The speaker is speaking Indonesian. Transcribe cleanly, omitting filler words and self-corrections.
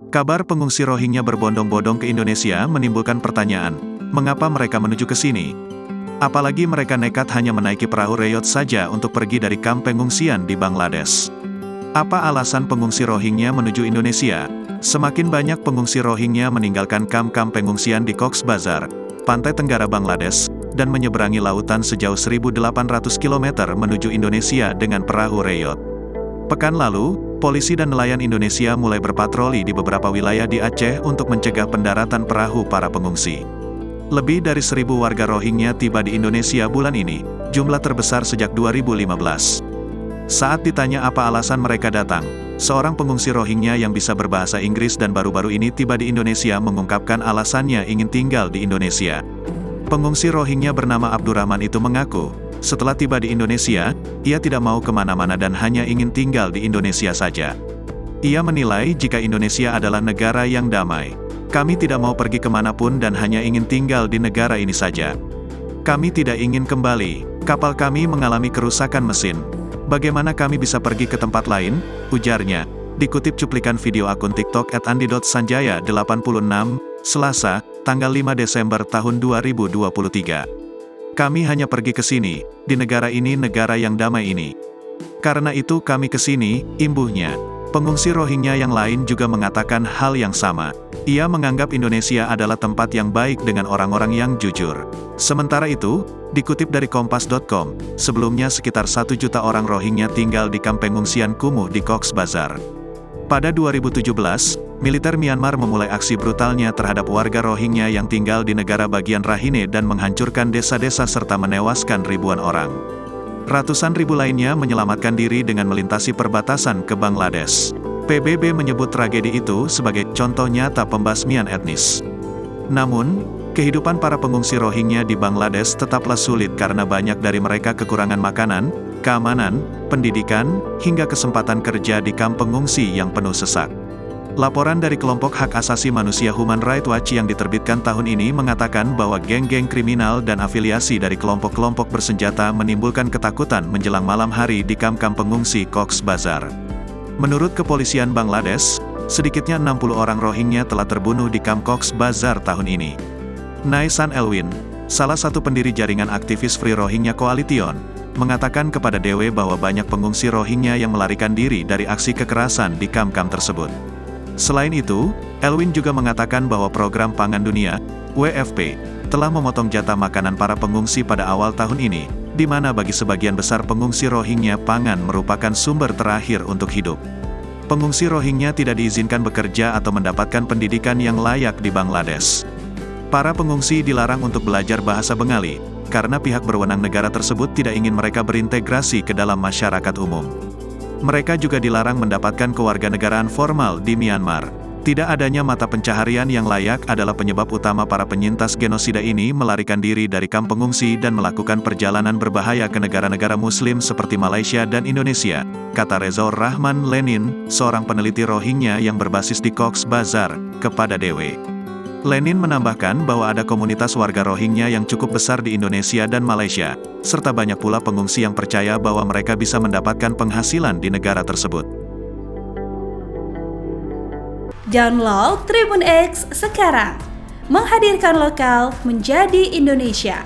Kabar pengungsi Rohingya berbondong-bondong ke Indonesia menimbulkan pertanyaan, mengapa mereka menuju ke sini? Apalagi mereka nekat hanya menaiki perahu reyot saja untuk pergi dari kamp pengungsian di Bangladesh. Apa alasan pengungsi Rohingya menuju Indonesia? Semakin banyak pengungsi Rohingya meninggalkan kamp-kamp pengungsian di Cox's Bazar, pantai tenggara Bangladesh, dan menyeberangi lautan sejauh 1.800 km menuju Indonesia dengan perahu reyot. Pekan lalu, polisi dan nelayan Indonesia mulai berpatroli di beberapa wilayah di Aceh untuk mencegah pendaratan perahu para pengungsi. Lebih dari 1.000 warga Rohingya tiba di Indonesia bulan ini, jumlah terbesar sejak 2015. Saat ditanya apa alasan mereka datang, seorang pengungsi Rohingya yang bisa berbahasa Inggris dan baru-baru ini tiba di Indonesia mengungkapkan alasannya ingin tinggal di Indonesia. Pengungsi Rohingya bernama Abdurrahman itu mengaku, setelah tiba di Indonesia, ia tidak mau kemana-mana dan hanya ingin tinggal di Indonesia saja. Ia menilai jika Indonesia adalah negara yang damai. Kami tidak mau pergi kemanapun dan hanya ingin tinggal di negara ini saja. Kami tidak ingin kembali, kapal kami mengalami kerusakan mesin. Bagaimana kami bisa pergi ke tempat lain? Ujarnya. Dikutip cuplikan video akun TikTok @andi.sanjaya86, Selasa, tanggal 5 Desember tahun 2023. Kami hanya pergi ke sini, di negara ini, negara yang damai ini. Karena itu kami ke sini, imbuhnya. Pengungsi Rohingya yang lain juga mengatakan hal yang sama. Ia menganggap Indonesia adalah tempat yang baik dengan orang-orang yang jujur. Sementara itu, dikutip dari Kompas.com, sebelumnya sekitar 1 juta orang Rohingya tinggal di kamp pengungsian kumuh di Cox's Bazar. Pada 2017, militer Myanmar memulai aksi brutalnya terhadap warga Rohingya yang tinggal di negara bagian Rakhine dan menghancurkan desa-desa serta menewaskan ribuan orang. Ratusan ribu lainnya menyelamatkan diri dengan melintasi perbatasan ke Bangladesh. PBB menyebut tragedi itu sebagai contoh nyata pembasmian etnis. Namun, kehidupan para pengungsi Rohingya di Bangladesh tetaplah sulit karena banyak dari mereka kekurangan makanan, keamanan, pendidikan, hingga kesempatan kerja di kamp pengungsi yang penuh sesak. Laporan dari kelompok hak asasi manusia Human Rights Watch yang diterbitkan tahun ini mengatakan bahwa geng-geng kriminal dan afiliasi dari kelompok-kelompok bersenjata menimbulkan ketakutan menjelang malam hari di kamp-kamp pengungsi Cox's Bazar. Menurut kepolisian Bangladesh, sedikitnya 60 orang Rohingya telah terbunuh di kamp Cox's Bazar tahun ini. Naisan Elwin, salah satu pendiri jaringan aktivis Free Rohingya Coalition, mengatakan kepada DW bahwa banyak pengungsi Rohingya yang melarikan diri dari aksi kekerasan di kamp-kamp tersebut. Selain itu, Elwin juga mengatakan bahwa Program Pangan Dunia, WFP, telah memotong jatah makanan para pengungsi pada awal tahun ini, di mana bagi sebagian besar pengungsi Rohingya pangan merupakan sumber terakhir untuk hidup. Pengungsi Rohingya tidak diizinkan bekerja atau mendapatkan pendidikan yang layak di Bangladesh. Para pengungsi dilarang untuk belajar bahasa Bengali, karena pihak berwenang negara tersebut tidak ingin mereka berintegrasi ke dalam masyarakat umum. Mereka juga dilarang mendapatkan kewarganegaraan formal di Myanmar. Tidak adanya mata pencaharian yang layak adalah penyebab utama para penyintas genosida ini melarikan diri dari kamp pengungsi dan melakukan perjalanan berbahaya ke negara-negara Muslim seperti Malaysia dan Indonesia, kata Rezaur Rahman Lenin, seorang peneliti Rohingya yang berbasis di Cox's Bazar, kepada DW. Lenin menambahkan bahwa ada komunitas warga Rohingya yang cukup besar di Indonesia dan Malaysia, serta banyak pula pengungsi yang percaya bahwa mereka bisa mendapatkan penghasilan di negara tersebut. Download Tribun X sekarang, menghadirkan lokal menjadi Indonesia.